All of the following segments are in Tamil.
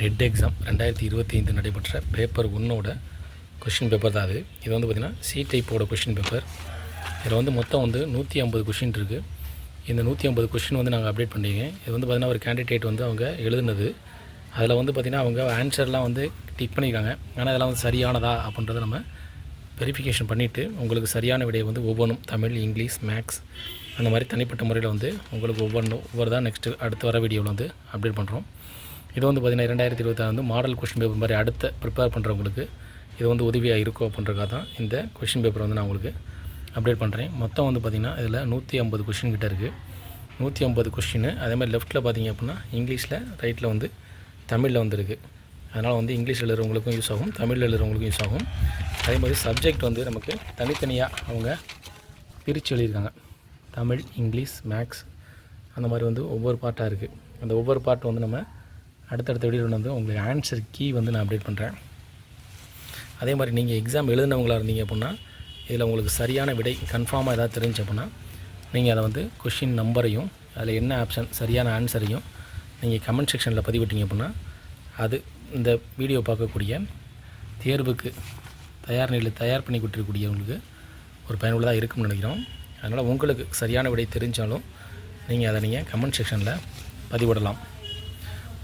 டெட் எக்ஸாம் 2025 நடைபெற்ற பேப்பர் 1ஓட கொஷின் பேப்பர் தான் அது. இது வந்து பார்த்திங்கன்னா சி டைப்போட கொஷின் பேப்பர். இதில் வந்து மொத்தம் வந்து 150 கொஷின் இருக்குது. இந்த 150 கொஷின் வந்து நாங்கள் அப்டேட் பண்ணிங்க. இது வந்து பார்த்திங்கன்னா ஒரு கேண்டிடேட் வந்து அவங்க எழுதுனது. அதில் வந்து பார்த்திங்கன்னா அவங்க ஆன்சர்லாம் வந்து டிக் பண்ணியிருக்காங்க. ஆனால் அதெல்லாம் வந்து சரியானதா அப்படின்றத நம்ம வெரிஃபிகேஷன் பண்ணிவிட்டு உங்களுக்கு சரியான விடையை வந்து ஒவ்வொன்றும் தமிழ், இங்கிலீஷ், மேக்ஸ் அந்த மாதிரி தனிப்பட்ட முறையில் வந்து உங்களுக்கு ஒவ்வொரு தான் நெக்ஸ்ட்டு அடுத்து வர வீடியோவில் வந்து அப்டேட் பண்ணுறோம். இது வந்து பார்த்திங்கன்னா 2026 வந்து மாடல் கொஷின் பேப்பர் மாதிரி அடுத்த ப்ரிப்பேர் பண்ணுறவங்களுக்கு இது வந்து உதவியாக இருக்கும் அப்படின்றக்காக தான் இந்த கொஷின் பேப்பர் வந்து நான் உங்களுக்கு அப்டேட் பண்ணுறேன். மொத்தம் வந்து பார்த்திங்கன்னா இதில் 150 கொஷின் கிட்ட இருக்குது. 150 கொஷின் அதே மாதிரி லெஃப்ட்டில் பார்த்திங்க அப்படின்னா இங்கிலீஷில், ரைட்டில் வந்து தமிழில் வந்துருக்கு. அதனால் வந்து இங்கிலீஷ் எழுதுறவங்களுக்கும் யூஸ் ஆகும், தமிழில் எழுதுறவங்களுக்கும் யூஸ் ஆகும். அதே மாதிரி சப்ஜெக்ட் வந்து நமக்கு தனித்தனியாக அவங்க பிரித்து எழுதியிருக்காங்க. தமிழ், இங்கிலீஷ், மேக்ஸ் அந்த மாதிரி வந்து ஒவ்வொரு பார்ட்டாக இருக்குது. அந்த ஒவ்வொரு பார்ட் வந்து நம்ம அடுத்தடுத்த வீடியோவில் வந்து உங்களுக்கு ஆன்சர் கீ வந்து நான் அப்டேட் பண்ணுறேன். அதே மாதிரி நீங்கள் எக்ஸாம் எழுதினவங்களாக இருந்தீங்க அப்படின்னா இதில் உங்களுக்கு சரியான விடை கன்ஃபார்மாக ஏதாவது தெரிஞ்சு அப்படின்னா நீங்கள் அதை வந்து கொஷின் நம்பரையும் அதில் என்ன ஆப்ஷன் சரியான ஆன்சரையும் நீங்கள் கமெண்ட் செக்ஷனில் பதிவிட்டீங்க அப்படின்னா அது இந்த வீடியோ பார்க்கக்கூடிய தேர்வுக்கு தயார் பண்ணி கொடுத்துருக்கூடியவங்களுக்கு ஒரு பயனுள்ளதாக இருக்கும்னு நினைக்கிறோம். அதனால் உங்களுக்கு சரியான விடை தெரிஞ்சாலும் நீங்கள் அதை கமெண்ட் செக்ஷனில் பதிவிடலாம்.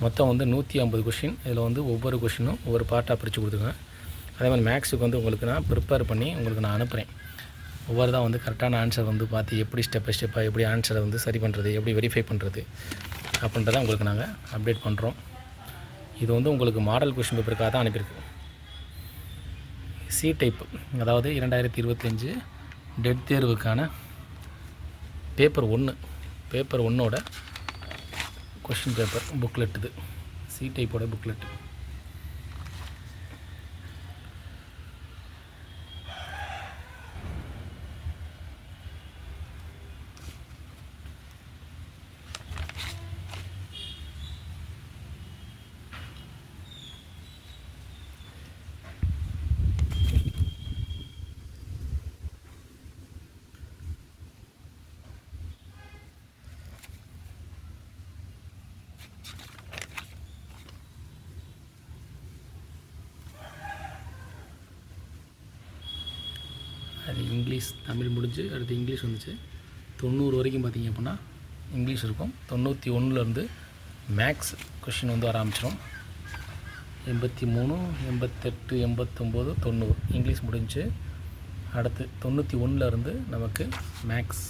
மொத்தம் வந்து 150 கொஷின். இதில் வந்து ஒவ்வொரு கொஷினும் ஒவ்வொரு பார்ட்டாக பிரித்து கொடுத்துருக்கேன். அதே மாதிரி மேக்ஸுக்கு வந்து உங்களுக்கு நான் ப்ரிப்பேர் பண்ணி உங்களுக்கு நான் அனுப்புகிறேன். ஒவ்வொரு தான் வந்து கரெக்டான ஆன்சர் வந்து பார்த்து எப்படி ஸ்டெப் பை ஸ்டெப்பாக எப்படி ஆன்சரை வந்து சரி பண்ணுறது, எப்படி வெரிஃபை பண்ணுறது அப்படின்றத உங்களுக்கு நாங்கள் அப்டேட் பண்ணுறோம். இது வந்து உங்களுக்கு மாடல் கொஷின் பேப்பருக்காக தான் அனுப்பியிருக்கு. சி டைப், அதாவது 2025 டெட் தேர்வுக்கான பேப்பர் 1ஓட கொஷின் பேப்பர் புக்லெட். இது சி டைப்போட புக்லெட். அது இங்கிலீஷ், தமிழ் முடிஞ்சு அடுத்து இங்கிலீஷ் வந்துச்சு. 90 வரைக்கும் பார்த்திங்க அப்படின்னா இங்கிலீஷ் இருக்கும். 91லேருந்து மேக்ஸ் கொஷின் வந்து வர ஆரம்பிச்சிடும். 83, 88, 89, 90 இங்கிலீஷ் முடிஞ்சு. அடுத்து 91லேருந்து நமக்கு மேக்ஸ்.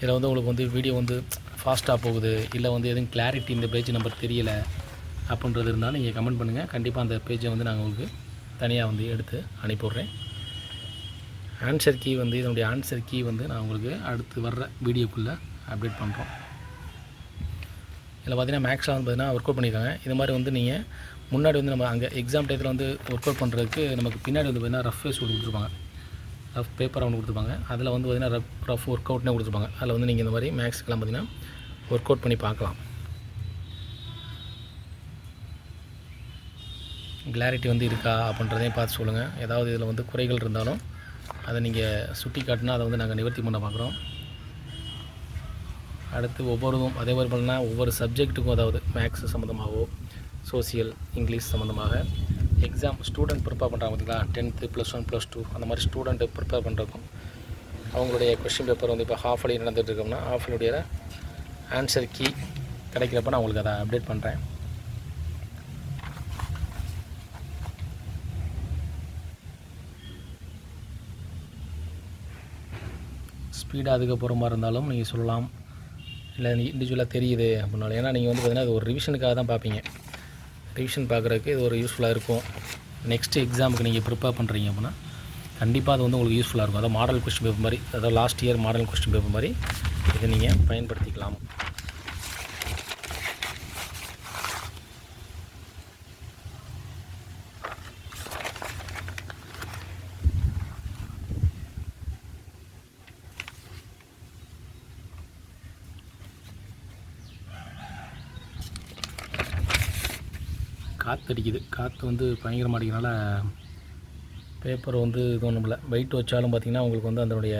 இதில் வந்து உங்களுக்கு வந்து வீடியோ வந்து ஃபாஸ்ட்டாக போகுது, இல்லை வந்து எதுவும் கிளாரிட்டி இந்த பேஜ் நம்பர் தெரியலை அப்படின்றது இருந்தாலும் நீங்கள் கமெண்ட் பண்ணுங்கள். கண்டிப்பாக அந்த பேஜை வந்து நாங்கள் உங்களுக்கு தனியாக வந்து எடுத்து அனுப்பிவிட்றேன். ஆன்சர் கீ வந்து இதனுடைய ஆன்சர் கீ வந்து நான் உங்களுக்கு அடுத்து வர்ற வீடியோக்குள்ளே அப்டேட் பண்ணுறோம். இதில் பார்த்தீங்கன்னா மேக்ஸில் வந்து பார்த்தீங்கன்னா ஒர்க் அவுட் பண்ணியிருக்காங்க. இது மாதிரி வந்து நீங்கள் முன்னாடி வந்து நம்ம அங்கே எக்ஸாம் டயத்தில் வந்து ஒர்க் அவுட் பண்ணுறதுக்கு நமக்கு பின்னாடி வந்து பார்த்திங்கன்னா ரஃப் ஃபேஸ் கொடுத்துருப்பாங்க, ரஃப் பேப்பர் ஒன்று கொடுத்துருப்பாங்க. அதில் வந்து பார்த்திங்கன்னா ரஃப் ஒர்க் அவுட்னே கொடுத்துருப்பாங்க. அதில் வந்து நீங்கள் இந்த மாதிரி மேக்ஸுக்கெல்லாம் பார்த்திங்கன்னா ஒர்க் அவுட் பண்ணி பார்க்கலாம். கிளாரிட்டி வந்து இருக்கா அப்படின்றதையும் பார்த்து சொல்லுங்கள். ஏதாவது இதில் வந்து குறைகள் இருந்தாலும் அதை நீங்கள் சுட்டி காட்டினா அதை வந்து நாங்கள் நிவர்த்தி பண்ண பார்க்குறோம். அடுத்து ஒவ்வொருதும் அதே மாதிரி பண்ணால் ஒவ்வொரு சப்ஜெக்ட்டுக்கும், அதாவது மேக்ஸ் சம்மந்தமாகவோ சோசியல், இங்கிலீஷ் சம்மந்தமாக எக்ஸாம் ஸ்டூடெண்ட் ப்ரிப்பேர் பண்ணுறாங்க பார்த்திங்களா, 10th +1 +2 அந்த மாதிரி ஸ்டூடெண்ட்டு ப்ரிப்பேர் பண்ணுறதுக்கும் அவங்களுடைய கொஷின் பேப்பர் வந்து இப்போ ஹாஃப் அலி நடந்துகிட்டு இருக்கோம்னா ஹாஃப் அலியுடைய ஆன்சர் கீ கிடைக்கிறப்ப நான் உங்களுக்கு அதை அப்டேட் பண்ணுறேன். ஸ்பீடாக அதுக்கு போகிற மாதிரி இருந்தாலும் நீங்கள் சொல்லலாம், இல்லை இண்டிவிஜுவலாக தெரியுது அப்படின்னாலும். ஏன்னா நீங்கள் வந்து பார்த்திங்கன்னா அது ஒரு ரிவிஷனுக்காக தான் பார்ப்பீங்க. ரிவிஷன் பார்க்குறதுக்கு இது ஒரு யூஸ்ஃபுல்லாக இருக்கும். நெக்ஸ்ட்டு எக்ஸாமுக்கு நீங்கள் ப்ரிப்பேர் பண்ணுறீங்க அப்படின்னா கண்டிப்பாக அது வந்து உங்களுக்கு யூஸ்ஃபுல்லாக இருக்கும். அதாவது மாடல் கொஸ்டின் பேப்பர் மாதிரி, அதாவது last year model question paper மாதிரி இதை நீங்கள் பயன்படுத்திக்கலாம். காற்று அடிக்குது. காற்று வந்து பயங்கரமாக அடிக்கிறனால பேப்பர் வந்து இது ஒன்றும் இல்லை. வெயிட் வச்சாலும் பார்த்திங்கன்னா உங்களுக்கு வந்து அதனுடைய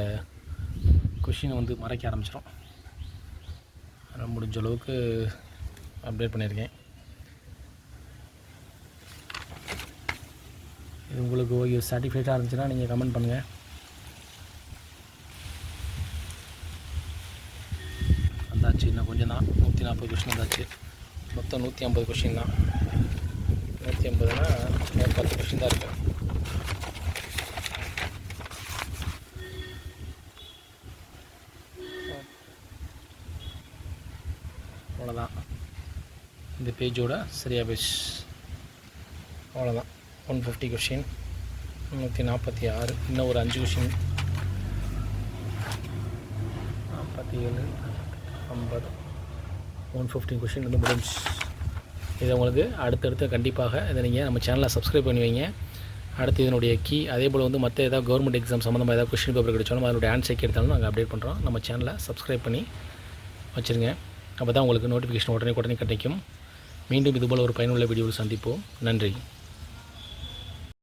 கொஷினை வந்து மறைக்க ஆரம்பிச்சிடும். அதனால் முடிஞ்ச அளவுக்கு அப்டேட் பண்ணியிருக்கேன். இது உங்களுக்கு ஓகே சாட்டிஸ்ஃபைடாக இருந்துச்சுன்னா நீங்கள் கமெண்ட் பண்ணுங்கள். வந்தாச்சு, இன்னும் கொஞ்சம் தான். 140 கொஷின் வந்தாச்சு. மொத்தம் 150 கொஷின் தான். 150னா 10 கொஷின் தான் இருக்குது. அவ்வளோதான். இந்த பேஜோட சரியா பேஜ் அவ்வளோதான். 150 கொஷின், 146. இன்னும் ஒரு 5 கொஷின், 47, 50, 150 கொஷின் வந்து முடிஞ்சு. இதை உங்களுக்கு அடுத்தடுத்து கண்டிப்பாக இதை நீங்கள் நம்ம சேனலை சப்ஸ்கிரைப் பண்ணி வைங்க. அடுத்து இதனுடைய கீ, அதே போல் வந்து மற்ற ஏதாவது கவர்மெண்ட் எக்ஸாம் சம்மந்தமாக ஏதாவது கொஷின் பேப்பர் கிடைச்சாலும் அதனுடைய ஆன்சர் எடுத்தாலும் நாங்கள் அப்டேட் பண்ணுறோம். நம்ம சேனலை சப்ஸ்கிரைப் பண்ணி வச்சுருங்க. அப்போ தான் உங்களுக்கு நோட்டிஃபிகேஷன் உடனே கிடைக்கும். மீண்டும் இதுபோல் ஒரு பயனுள்ள வீடியோவில் சந்திப்போம். நன்றி.